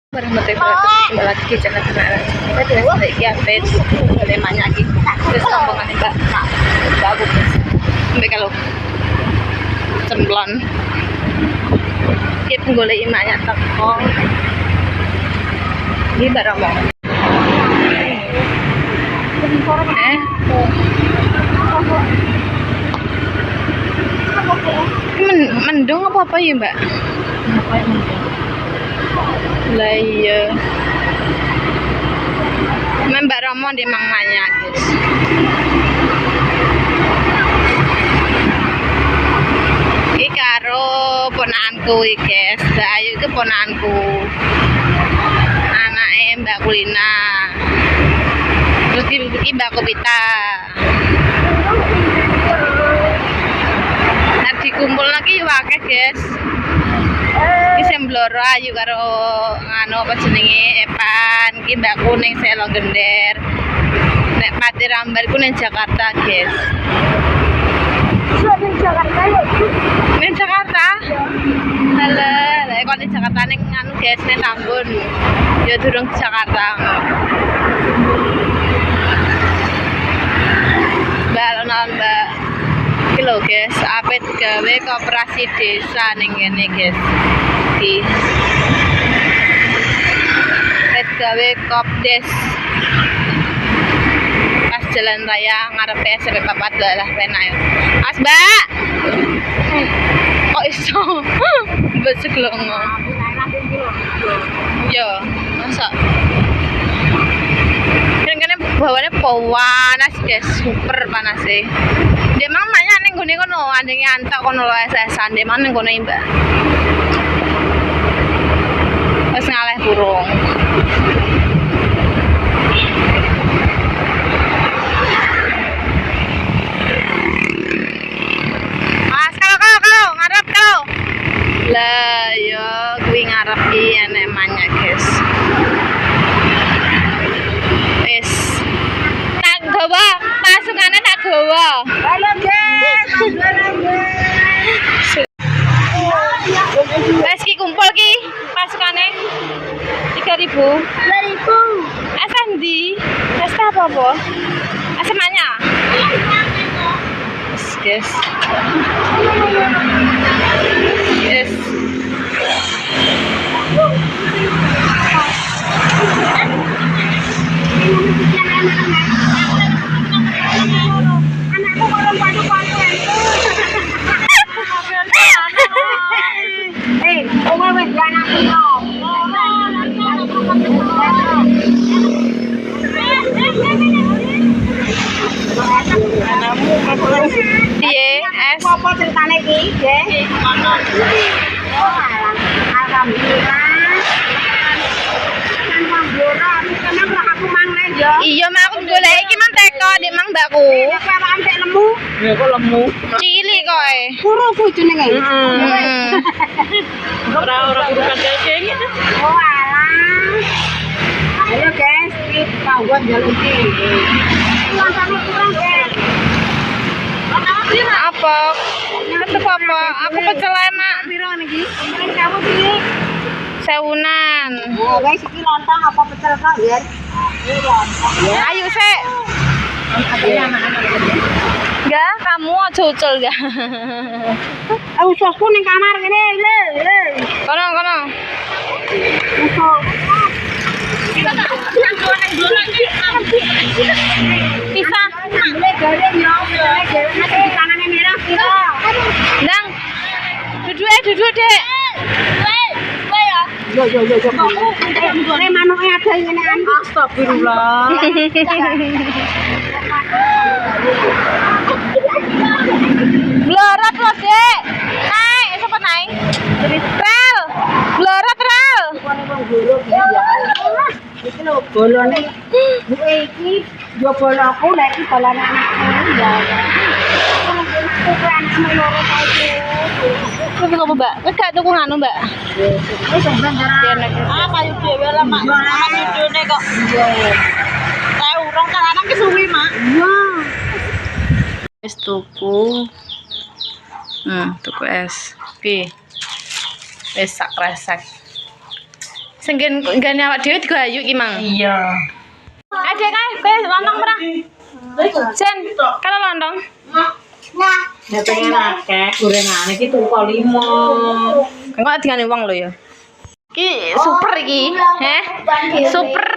Warahmatullahi wabarakatuh. Kembali lagi di channel Kenalan. Kita sudah iki update boleh banyak iki. Terus rombongan Mbak Bubus. Sampai kalau cemplon. Kita golek imaknya teko. Ini Mbak Romo. Mendung apa ya Mbak? Lah iya. Mbak Romo di mamanya guys. Iki karo ponakanku iki guys. Mbak Ayu itu ponakanku. Anake Mbak Kulina. Terus iki Mbak Kopita. Nah dikumpul lagi wakeh guys. Iki sembloro Ayu karo anu apa jenenge Epan, iki Mbak Kuning Selo Gender. Nek Pati Rambar ku ning Jakarta, guys. Ning Jakarta ya. Ning Jakarta? Halah, lek kon ning Jakarta ning anu guys, ning Tambun. Ya durung di Jakarta. Mbak Mbak iki lho guys, apet gawe koperasi desa ning kene guys. Iki apet gawe kopdes pas jalan raya ngarep SMP 4 lah penak ya. Mas Mbak. Kok iso? Mbak seglongo. Yo, masa kene bawane panas guys, super panas sih. Dia mang nanya ning gone kono, andenge antak kono lho SS-an, dia mang ning kono Mbak. Wis ngaleh burung. Mas, kalau ngarep kalau. Lah yo kuwi ngarep iki enek manyak guys. Wis tak gawa, pasungane tak gawa. Halo guys, Wes ki kumpul ki pasukane 3.000. 2.000. Asandi, pesta apa? Asemanya. Yes. Yes. Anakku orang padu-padu. Umur wis anakku no. Piye? Es. Apa ceritane iki, nggih? Oh, alah. Alhamdulillah. Kenapa aku mangan yo? Iya, mak aku golek iki mang teko ndek mang mbakku. Apa awakmu tek lemu? Ya kok lemu. Cilik kok e. Kuru bojone nge. Ora urukan kayak gitu. Oh, alah. Ayo guys, kita buat jalan ini. Kurang guys. Apa? Tetep apa? Aku pecel enak. Piro niki? Kamu pilih. Sewunan. Oh, guys, iki lontong apa pecel kok, guys? Ya. Ayo, Sek. Enggak, kamu aja ucul ya. Usahku ning kamar kene, le. Kono. Usah. Bisa. Boleh gawe yo, boleh gawe nek di tangannya merah piro? Ndang. Duduk, Dek. Yo. Nek manuke ada ngene kan. Astagfirullah. Blorot loh, Dek. Naik, cepet naik. Rel. Blorot, Rel. Iki lho bolone. Buke iki yo bolaku nek iki bolane anakku ya. Aku anakmu loro saiki. Terus apa, Mbak? Wis gak tuku nganu, Mbak. Wis sampeyan Ah, kayu dhewe lah, Mak. Sama videone kok. Saya urung kan anak kesuwi, Mak. Iya. Wis tuku. Tuku es. Pi. Wis sak resek. Senggen gane awak dhewe digayu iki mang. Iya. Adek kae kowe lontong pernah? Sen, kalau lontong. Nah, Ya pengen akeh gorengane iki tuku 5. Engko digane wong lho ya. Iki super iki, heh. Super.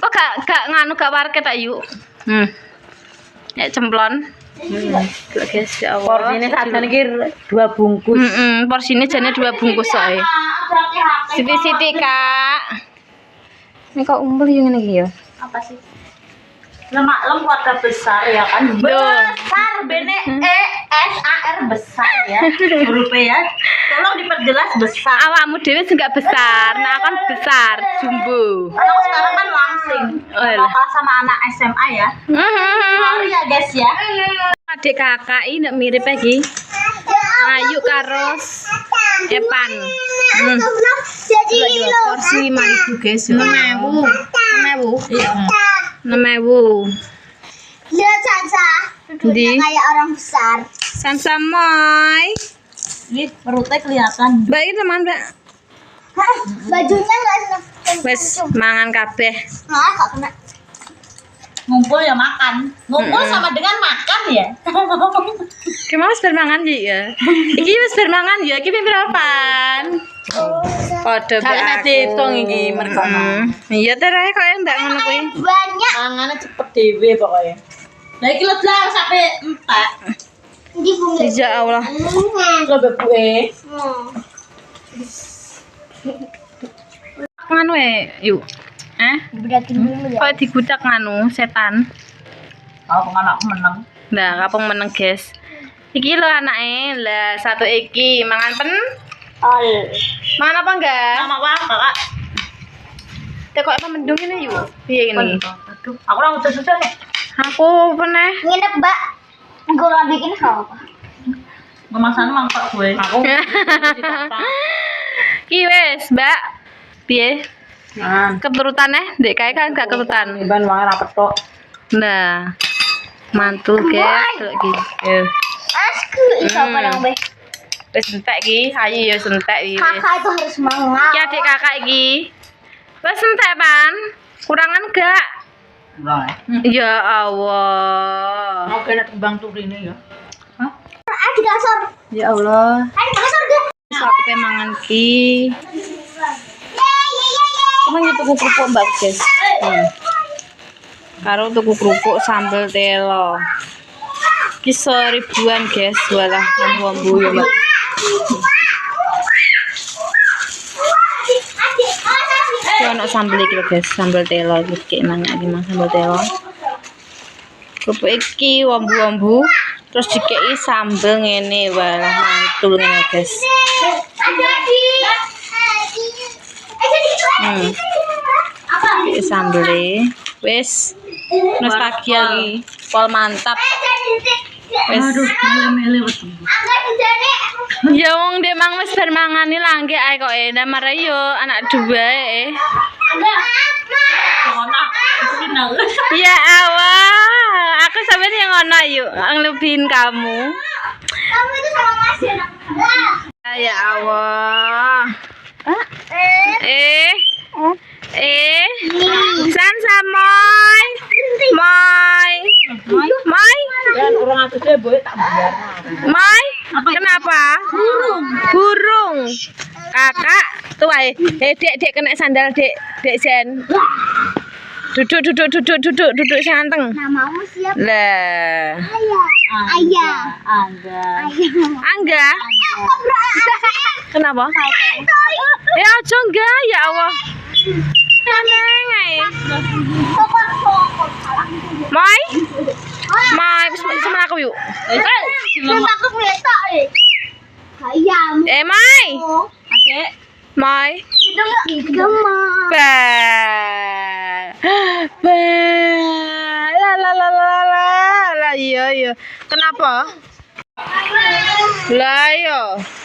Kok gak nganu gak warket tak yuk. Nek cemplon. Lho guys, ya Allah. Porsine sakjane iki 2 bungkus. Porsine jane 2 bungkus soe. Siti-siti, Kak. Ini kok umpul yang ngene iki ya? apa sih? Maklum keluarga besar ya kan. Besar bene ESAR besar ya. Hurufnya ya. Tolong diperjelas besar. Awakmu dhewe sing gak besar, nah kan besar, jumbo. Karena sekarang kan langsing. Oh, iya. Lokal sama anak SMA ya. Sorry ya guys ya. Adik kakak ini mirip lagi. Ayu karo Epan. Jadi Porsi 5.000 guys. 6.000. 6.000. Iya. 6.000. lihat Sansa Di kayak orang besar. Sansa Moy. Ini perutnya kelihatan. Mbak ini teman Mbak. Hah, bajunya nggak Wes mangan kabeh. Nggak kena. Ngumpul ya makan. Ngumpul sama dengan makan ya. Ki mau wis bar mangan ya. Iki wis bar mangan ya, iki ping pirapan? Padha bae. Jangan dihitung iki mergo. Iya terae kok ndak ngono kuwi. Banyak. Mangane cepet dhewe pokoknya. Lah iki lho lah sampai 4. Di bumi. Ya Allah. Lho bebuke. Nganu yuk. Beratin dulu ya. Kok digudak nganu setan. Aku anakku menang. Nah, kapung meneng, guys. Iki lho anake. Lah, satu iki mangan pen. Mangan apa enggak? Sama Wang, Kakak. Tekok apa mendung ini yuk. Piye ini? Aduh, aku ora udah-udah nih. Aku pernah Nginep, Mbak. Gue nggak bikin apa. Memasan mangkok gue. Aku. Ki wis, Mbak. Piye? Nah, Keturutannya? Dek kae kan gak keturutan. iban wangi rapet tok. Nah. Mantul, guys. Delok iki. Yo. Asku, itu apa dong, Be? Wis entek iki. Ayo ya entek iki. Kakak itu harus semangat. Iki adik kakak iki. Wis entek, Pan. Kurangan gak? Enggak. Ya Allah. Mau kena tembang turine ya. Hah? Di kasur. Ya Allah. Di kasur, deh. Aku pengen mangan ki. Emang itu tuku kerupuk Mbak, guys. Karo tuku kerupuk sambal telo. Ki ribuan, guys. Walah, wambu-wambu ya, Mbak. Ki ono sambel iki lho, guys. Sambal telo iki kayak nanya iki Mang sambal telo. Kerupuk iki wambu-wambu terus dikei sambel ngene. Walah, mantul ngene, guys. Iki sambele wis nostalgia iki pol mantap wis mele-mele wis. ya wong dek mang wis bar mangani langge ae kok enak marah yo anak dua Ono final. ya Allah aku sampeyan yang ngono yuk ngelebihin kamu Kamu itu sama Mas ya, nak? ya Allah Sansa Moy Dan orang aku deh boleh tak bayar. Moy kenapa burung kakak tuh ae dek kena sandal dek sen duduk santeng Namamu siapa? lah Ayah. Angga kenapa ya aja enggak ya Allah neng ae Moy sama aku yuk Aku kereta ayam. Moy Adek, Moy Itu nggak gemar. La iya kenapa lah yo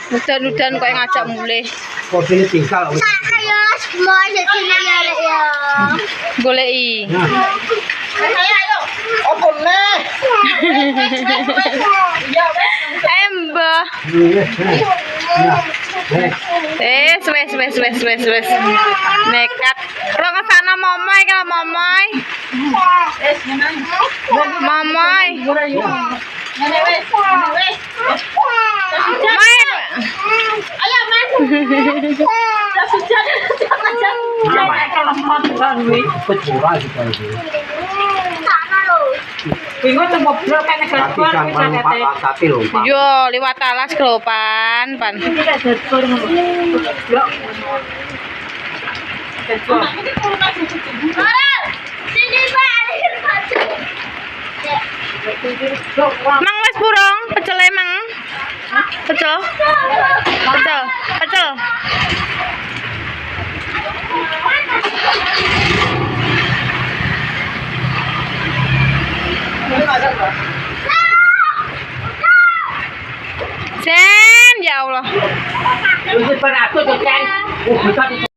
udan kok ngajak mulih Mobil tinggal. Ayo, semua jadi ya. goleki ayo. Apa nih? Ya wes. Mbah. Wes. Nekat. Kalau ke sana momoy kalau momoy. Momoy. Momoy. Ayo mas. Yo, liwat alas kelopan, pan. Mang wes burung, pecel emang. Pecel. Sen, ya Allah.